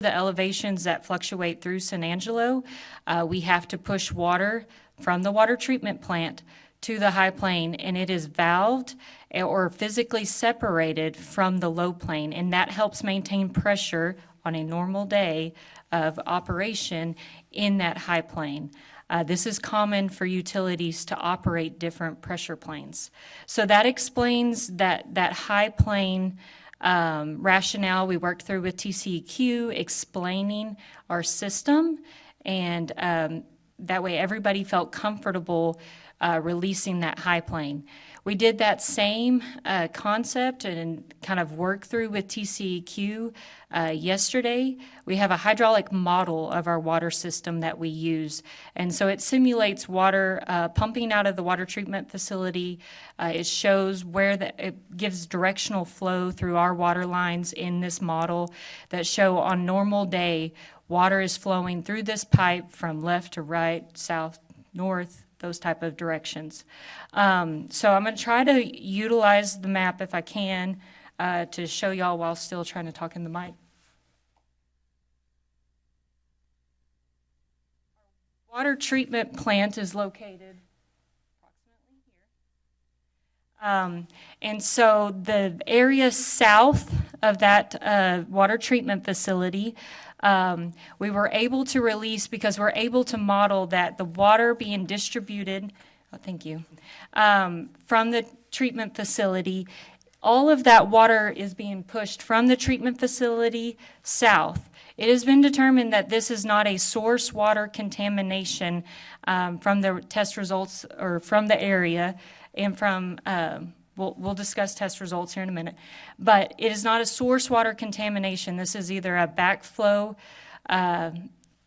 the elevations that fluctuate through San Angelo, we have to push water from the water treatment plant to the high plane, and it is valved or physically separated from the low plane, and that helps maintain pressure on a normal day of operation in that high plane. This is common for utilities to operate different pressure planes. So that explains that high plane rationale we worked through with TCEQ, explaining our system, and that way everybody felt comfortable releasing that high plane. We did that same concept and kind of work through with TCEQ yesterday. We have a hydraulic model of our water system that we use. And so it simulates water pumping out of the water treatment facility. It shows it gives directional flow through our water lines in this model that show on normal day, water is flowing through this pipe from left to right, south, north, those type of directions. So I'm going to try to utilize the map if I can to show y'all while still trying to talk in the mic. Water treatment plant is located approximately here. And so the area south of that water treatment facility, we were able to release because we're able to model that the water being distributed, thank you, from the treatment facility, all of that water is being pushed from the treatment facility south. It has been determined that this is not a source water contamination from the test results or from the area and from we'll discuss test results here in a minute, but it is not a source water contamination. This is either a backflow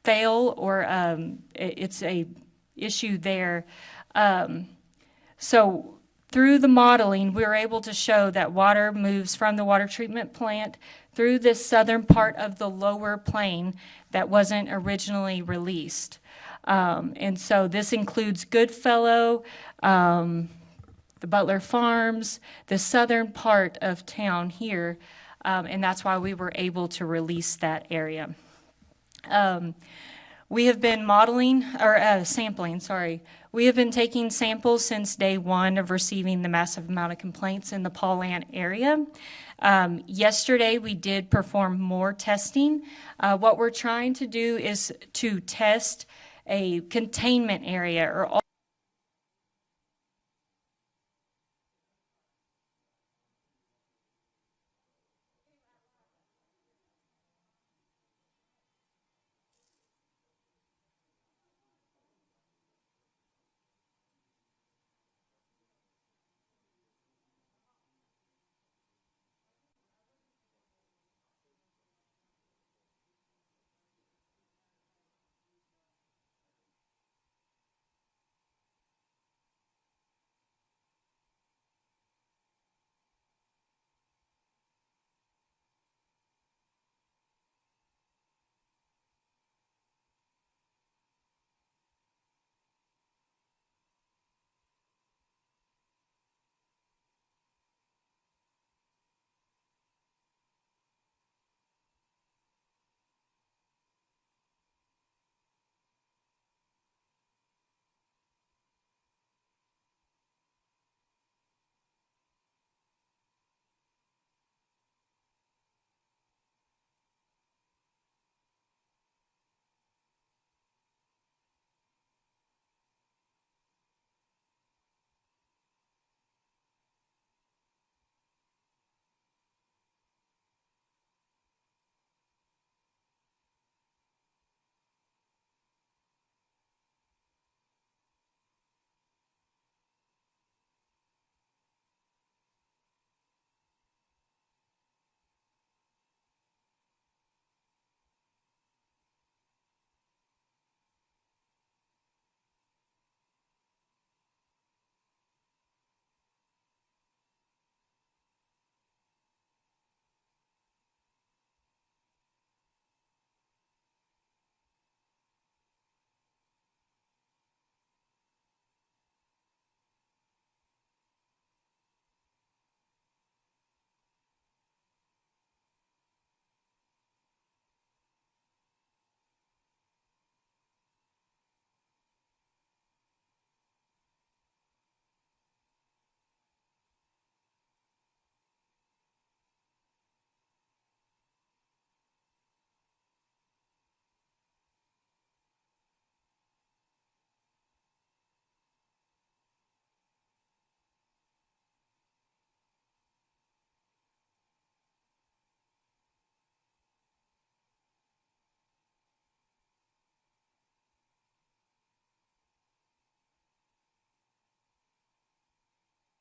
fail or it's a issue there. So through the modeling, we were able to show that water moves from the water treatment plant through this southern part of the lower plane that wasn't originally released. And so this includes Goodfellow, the Butler Farms, the southern part of town here, and that's why we were able to release that area. We have been sampling, sorry. We have been taking samples since day one of receiving the massive amount of complaints in the Paulan area. Yesterday, we did perform more testing. What we're trying to do is to test a containment area or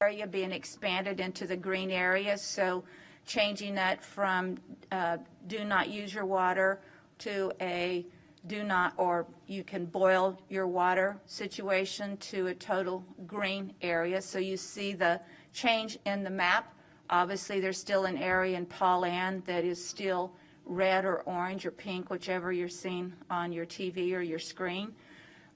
area being expanded into the green area, so changing that from do not use your water to a do not, or you can boil your water situation, to a total green area. So you see the change in the map. Obviously, there's still an area in Paulan that is still red or orange or pink, whichever you're seeing on your TV or your screen.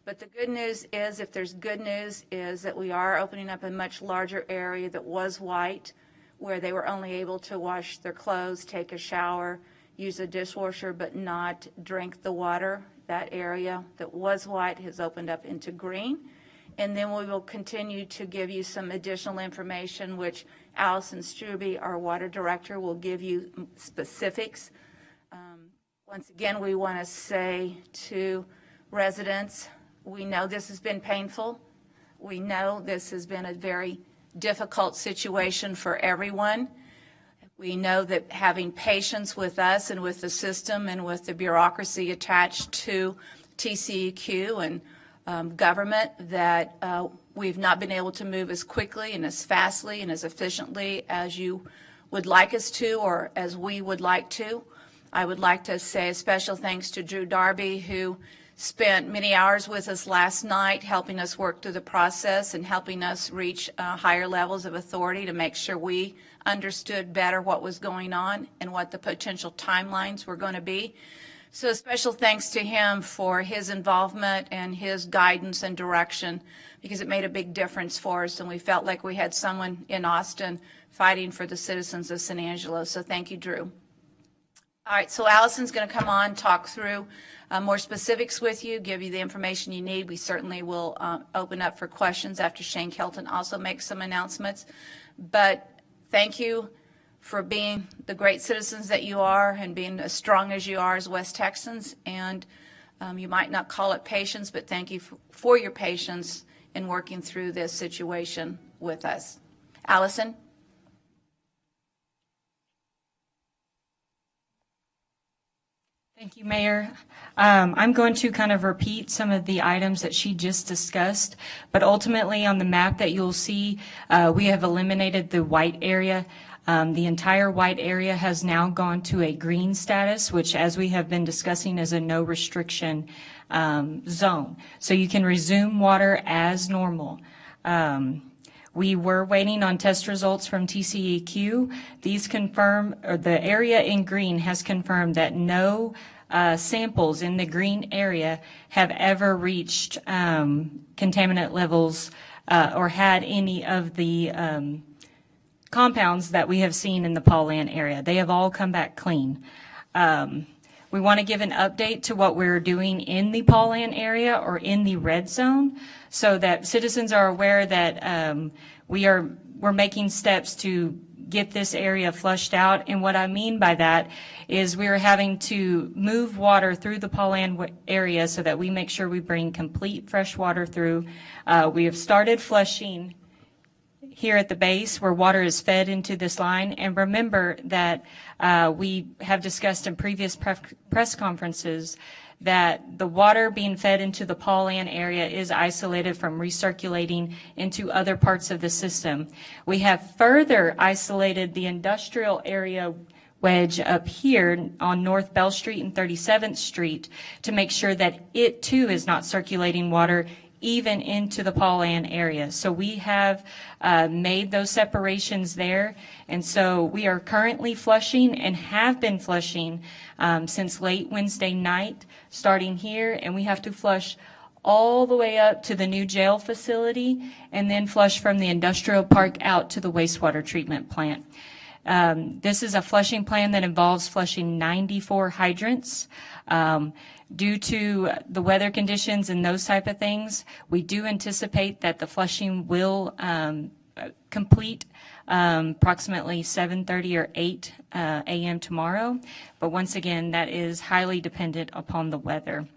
But the good news is, if there's good news, is that we are opening up a much larger area that was white, where they were only able to wash their clothes, take a shower, use a dishwasher, but not drink the water. That area that was white has opened up into green. And then we will continue to give you some additional information, which Allison Struby, our water director, will give you specifics. Once again, we want to say to residents, we know this has been painful. We know this has been a very difficult situation for everyone. We know that having patience with us and with the system and with the bureaucracy attached to TCEQ and government, that we've not been able to move as quickly and as fastly and as efficiently as you would like us to, or as we would like to. I would like to say a special thanks to Drew Darby, who spent many hours with us last night helping us work through the process and helping us reach higher levels of authority to make sure we understood better what was going on and what the potential timelines were going to be. So a special thanks to him for his involvement and his guidance and direction, because it made a big difference for us, and we felt like we had someone in Austin fighting for the citizens of San Angelo. So thank you, Drew. All right, so Allison's going to come on, talk through more specifics with you, give you the information you need. We certainly will open up for questions after Shane Kelton also makes some announcements. But thank you for being the great citizens that you are and being as strong as you are as West Texans. And you might not call it patience, but thank you for your patience in working through this situation with us. Allison? Thank you, Mayor. I'm going to kind of repeat some of the items that she just discussed, but ultimately on the map that you'll see, we have eliminated the white area. The entire white area has now gone to a green status, which, as we have been discussing, is a no restriction zone. So you can resume water as normal. We were waiting on test results from TCEQ. These confirm, or the area in green has confirmed that no samples in the green area have ever reached contaminant levels or had any of the compounds that we have seen in the Paulan area. They have all come back clean. We want to give an update to what we're doing in the Paulan area or in the red zone, so that citizens are aware that we're making steps to get this area flushed out. And what I mean by that is we are having to move water through the Paulan area so that we make sure we bring complete fresh water through. We have started flushing here at the base where water is fed into this line. And remember that we have discussed in previous press conferences that the water being fed into the Paulan area is isolated from recirculating into other parts of the system. We have further isolated the industrial area wedge up here on North Bell Street and 37th Street to make sure that it too is not circulating water even into the Paulan area. So we have made those separations there. And so we are currently flushing and have been flushing since late Wednesday night, starting here. And we have to flush all the way up to the new jail facility and then flush from the industrial park out to the wastewater treatment plant. This is a flushing plan that involves flushing 94 hydrants. Due to the weather conditions and those type of things, we do anticipate that the flushing will complete approximately 7:30 or 8 a.m. tomorrow. But once again, that is highly dependent upon the weather.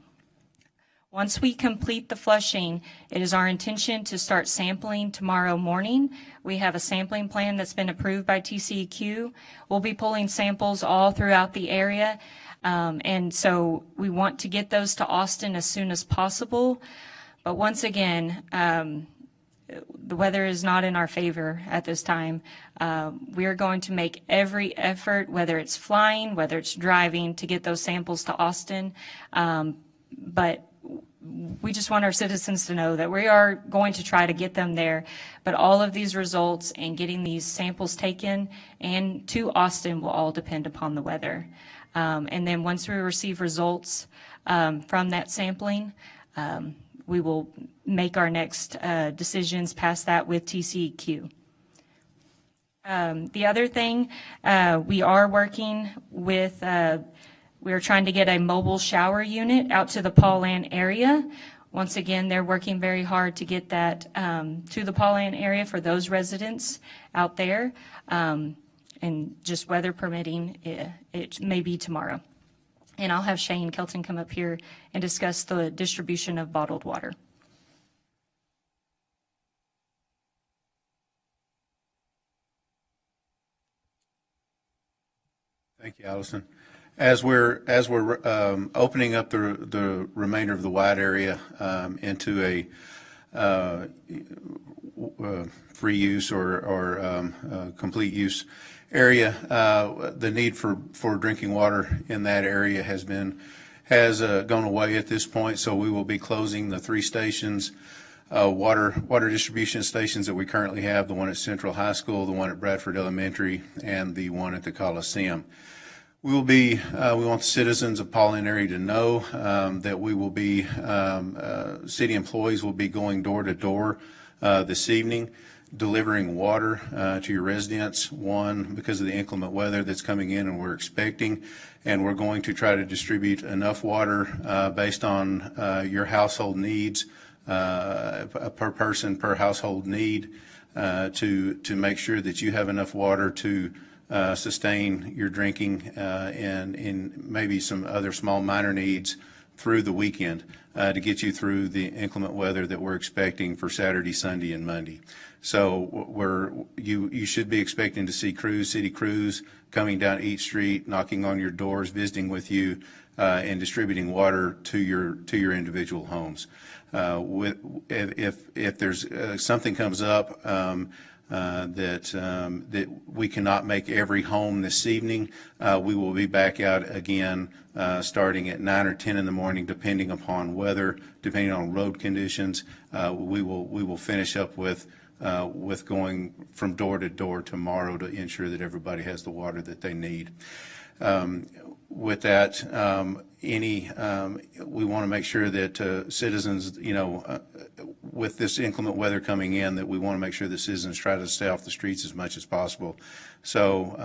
Once we complete the flushing, it is our intention to start sampling tomorrow morning. We have a sampling plan that's been approved by TCEQ. We'll be pulling samples all throughout the area. And so we want to get those to Austin as soon as possible. But once again, the weather is not in our favor at this time. We are going to make every effort, whether it's flying, whether it's driving, to get those samples to Austin. But we just want our citizens to know that we are going to try to get them there. But all of these results and getting these samples taken and to Austin will all depend upon the weather. And then once we receive results from that sampling, we will make our next decisions past that with TCEQ. The other thing, we are working with, we're trying to get a mobile shower unit out to the Paulan area. Once again, they're working very hard to get that to the Paulan area for those residents out there. And just weather permitting, it may be tomorrow. And I'll have Shane Kelton come up here and discuss the distribution of bottled water. Thank you, Allison. As we're opening up the remainder of the wide area into a free use or complete use area, the need for drinking water in that area has gone away at this point. So we will be closing the 3 stations, water distribution stations that we currently have: the one at Central High School, the one at Bradford Elementary, and the one at the Coliseum. We want the citizens of Paulan area to know that we will be, city employees will be going door to door this evening, delivering water to your residents, one, because of the inclement weather that's coming in and we're expecting, and we're going to try to distribute enough water based on your household needs, per person, per household need, to make sure that you have enough water to sustain your drinking and maybe some other small minor needs through the weekend to get you through the inclement weather that we're expecting for Saturday, Sunday, and Monday. So you should be expecting to see city crews coming down each street, knocking on your doors, visiting with you, and distributing water to your individual homes. If there's something comes up that we cannot make every home this evening, we will be back out again starting at 9 or 10 in the morning, depending upon weather, depending on road conditions. We will finish up with going from door to door tomorrow to ensure that everybody has the water that they need. With that, we want to make sure that citizens, with this inclement weather coming in, that we want to make sure that citizens try to stay off the streets as much as possible. So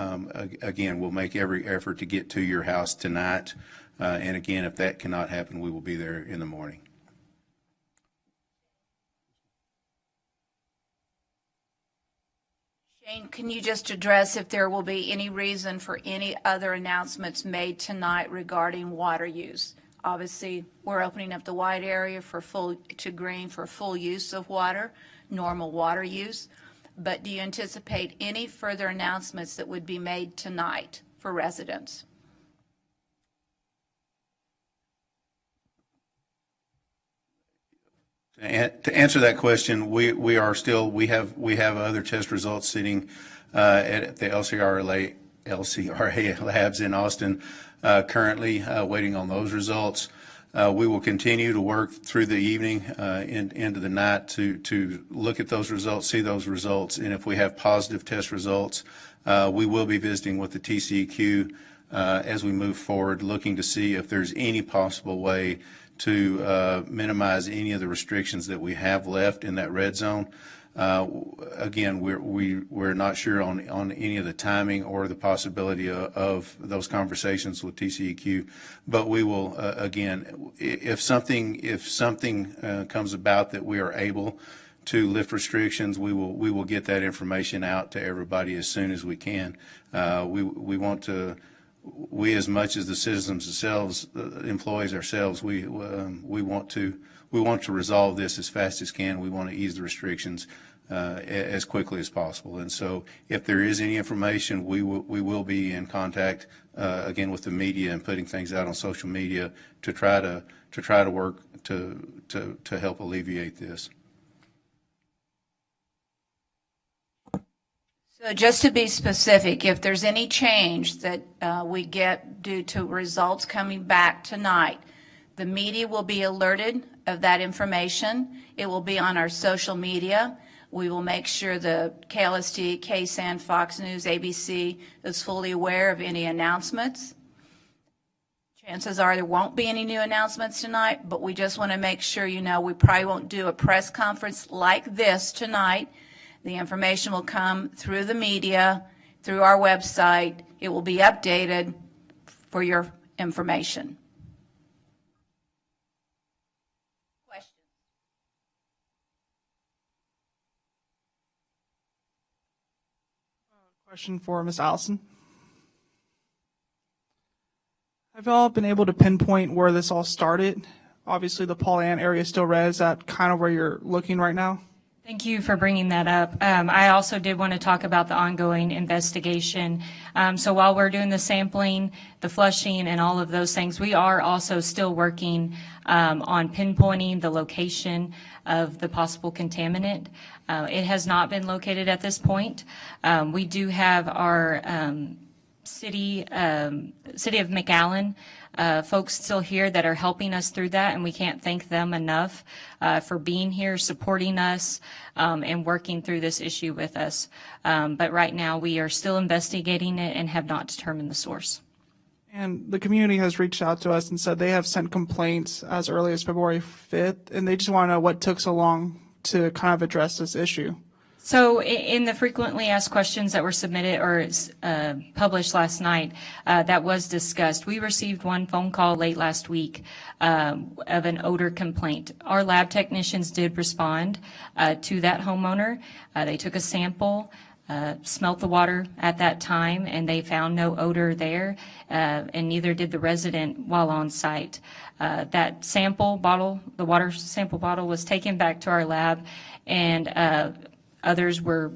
again, we'll make every effort to get to your house tonight. And again, if that cannot happen, we will be there in the morning. Shane, can you just address if there will be any reason for any other announcements made tonight regarding water use? Obviously, we're opening up the wide area to green for full use of water, normal water use. But do you anticipate any further announcements that would be made tonight for residents? To answer that question, we have other test results sitting at the LCRA labs in Austin currently waiting on those results. We will continue to work through the evening into the night to look at those results, see those results, and if we have positive test results, we will be visiting with the TCEQ as we move forward, looking to see if there's any possible way to minimize any of the restrictions that we have left in that red zone. Again, we're not sure on any of the timing or the possibility of those conversations with TCEQ, but we will again, if something comes about that we are able to lift restrictions, we will get that information out to everybody as soon as we can. We, as much as the citizens themselves, employees ourselves, we want to resolve this as fast as can. We want to ease the restrictions as quickly as possible. And so, if there is any information, we will be in contact again with the media and putting things out on social media to try to work to help alleviate this. So just to be specific, if there's any change that we get due to results coming back tonight, the media will be alerted of that information. It will be on our social media. We will make sure the KLST, KSAN, Fox News, ABC is fully aware of any announcements. Chances are there won't be any new announcements tonight, but we just want to make sure you know we probably won't do a press conference like this tonight. The information will come through the media, through our website. It will be updated for your information. Questions? Question for Ms. Allison. Have y'all been able to pinpoint where this all started? Obviously, the Paul Ann area is still red. Is that kind of where you're looking right now? Thank you for bringing that up. I also did want to talk about the ongoing investigation. So while we're doing the sampling, the flushing, and all of those things, we are also still working on pinpointing the location of the possible contaminant. It has not been located at this point. We do have our City of McAllen folks still here that are helping us through that, and we can't thank them enough for being here, supporting us, and working through this issue with us. But right now, we are still investigating it and have not determined the source. And the community has reached out to us and said they have sent complaints as early as February 5th, and they just want to know what took so long to kind of address this issue. So in the frequently asked questions that were submitted or published last night, that was discussed. We received one phone call late last week of an odor complaint. Our lab technicians did respond to that homeowner. They took a sample, smelt the water at that time, and they found no odor there, and neither did the resident while on site. That sample bottle, the water sample bottle, was taken back to our lab, and others were,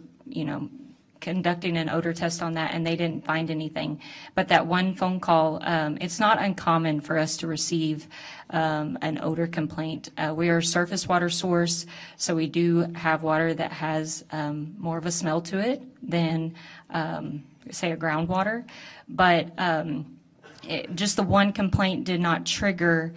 conducting an odor test on that, and they didn't find anything. But that one phone call, it's not uncommon for us to receive an odor complaint. We are a surface water source, so we do have water that has more of a smell to it than, say, a groundwater. But just the one complaint did not trigger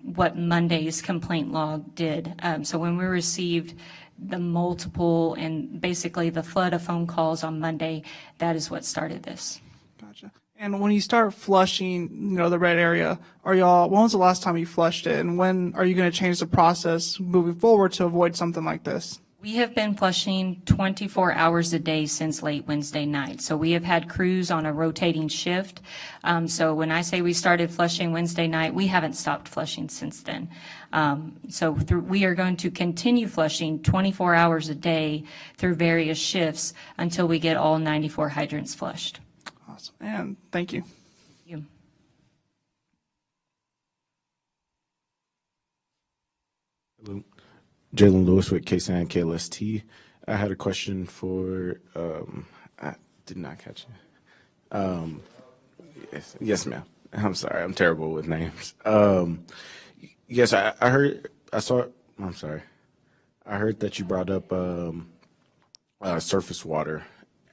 what Monday's complaint log did. So when we received the multiple and basically the flood of phone calls on Monday, that is what started this. Gotcha. And when you start flushing, the red area, when was the last time you flushed it? And when are you going to change the process moving forward to avoid something like this? We have been flushing 24 hours a day since late Wednesday night. So we have had crews on a rotating shift. So when I say we started flushing Wednesday night, we haven't stopped flushing since then. We are going to continue flushing 24 hours a day through various shifts until we get all 94 hydrants flushed. Awesome. And thank you. Thank you. Hello. Jalen Lewis with KSAN KLST. I had a question for, I did not catch it. Yes, ma'am. I'm sorry. I'm terrible with names. Yes, I heard that you brought up surface water.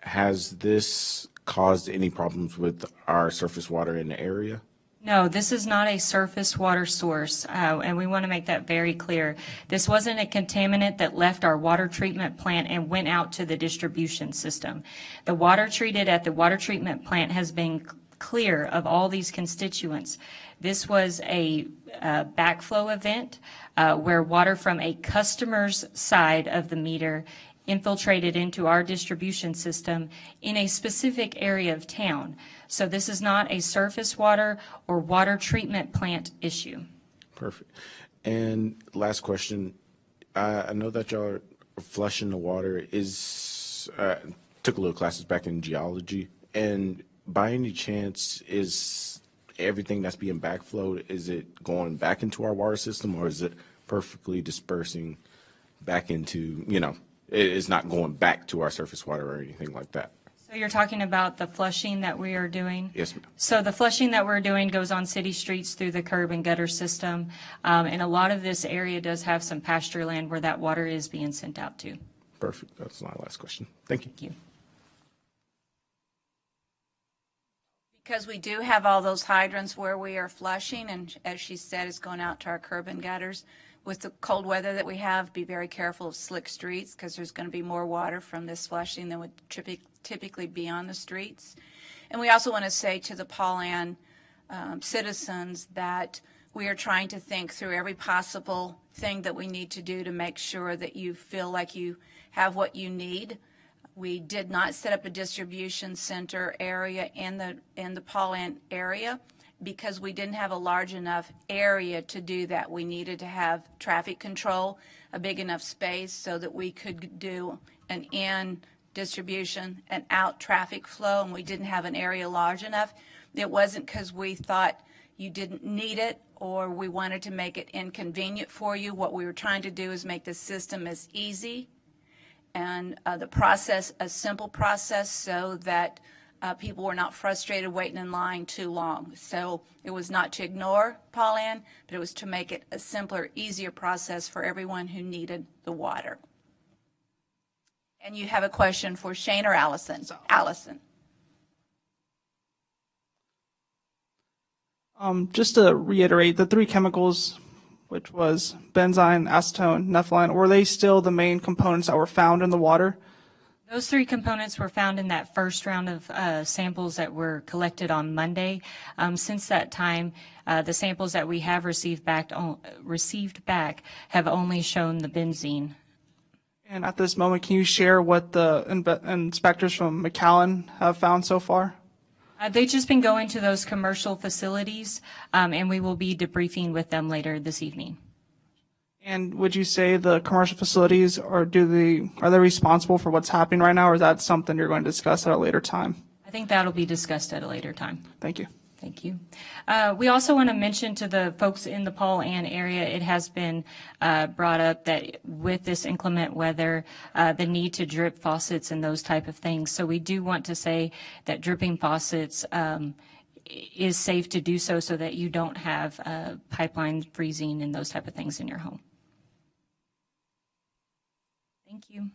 Has this caused any problems with our surface water in the area? No, this is not a surface water source, and we want to make that very clear. This wasn't a contaminant that left our water treatment plant and went out to the distribution system. The water treated at the water treatment plant has been clear of all these constituents. This was a backflow event where water from a customer's side of the meter infiltrated into our distribution system in a specific area of town. So this is not a surface water or water treatment plant issue. Perfect. And last question, I know that y'all are flushing the water. Took a little classes back in geology, and by any chance, is everything that's being backflowed, is it going back into our water system, or is it perfectly dispersing back into, it's not going back to our surface water or anything like that? So you're talking about the flushing that we are doing? Yes, ma'am. So the flushing that we're doing goes on city streets through the curb and gutter system. And a lot of this area does have some pasture land where that water is being sent out to. Perfect. That's my last question. Thank you. Thank you. Because we do have all those hydrants where we are flushing, and as she said, it's going out to our curb and gutters. With the cold weather that we have, be very careful of slick streets because there's going to be more water from this flushing than would typically be on the streets. And we also want to say to the Paulan citizens that we are trying to think through every possible thing that we need to do to make sure that you feel like you have what you need. We did not set up a distribution center area in the Paulan area because we didn't have a large enough area to do that. We needed to have traffic control, a big enough space so that we could do an in distribution and out traffic flow, and we didn't have an area large enough. It wasn't because we thought you didn't need it or we wanted to make it inconvenient for you. What we were trying to do is make the system as easy and the process a simple process so that people were not frustrated waiting in line too long. So it was not to ignore Paulan, but it was to make it a simpler, easier process for everyone who needed the water. And you have a question for Shane or Allison? Allison. Just to reiterate, the 3 chemicals, which was benzene, acetone, nepheline, were they still the main components that were found in the water? Those 3 components were found in that first round of samples that were collected on Monday. Since that time, the samples that we have received back have only shown the benzene. And at this moment, can you share what the inspectors from McAllen have found so far? They've just been going to those commercial facilities, and we will be debriefing with them later this evening. And would you say the commercial facilities are they responsible for what's happening right now, or is that something you're going to discuss at a later time? I think that'll be discussed at a later time. Thank you. Thank you. We also want to mention to the folks in the Paulan area, it has been brought up that with this inclement weather, the need to drip faucets and those type of things. So we do want to say that dripping faucets is safe to do so that you don't have pipelines freezing and those type of things in your home. Thank you.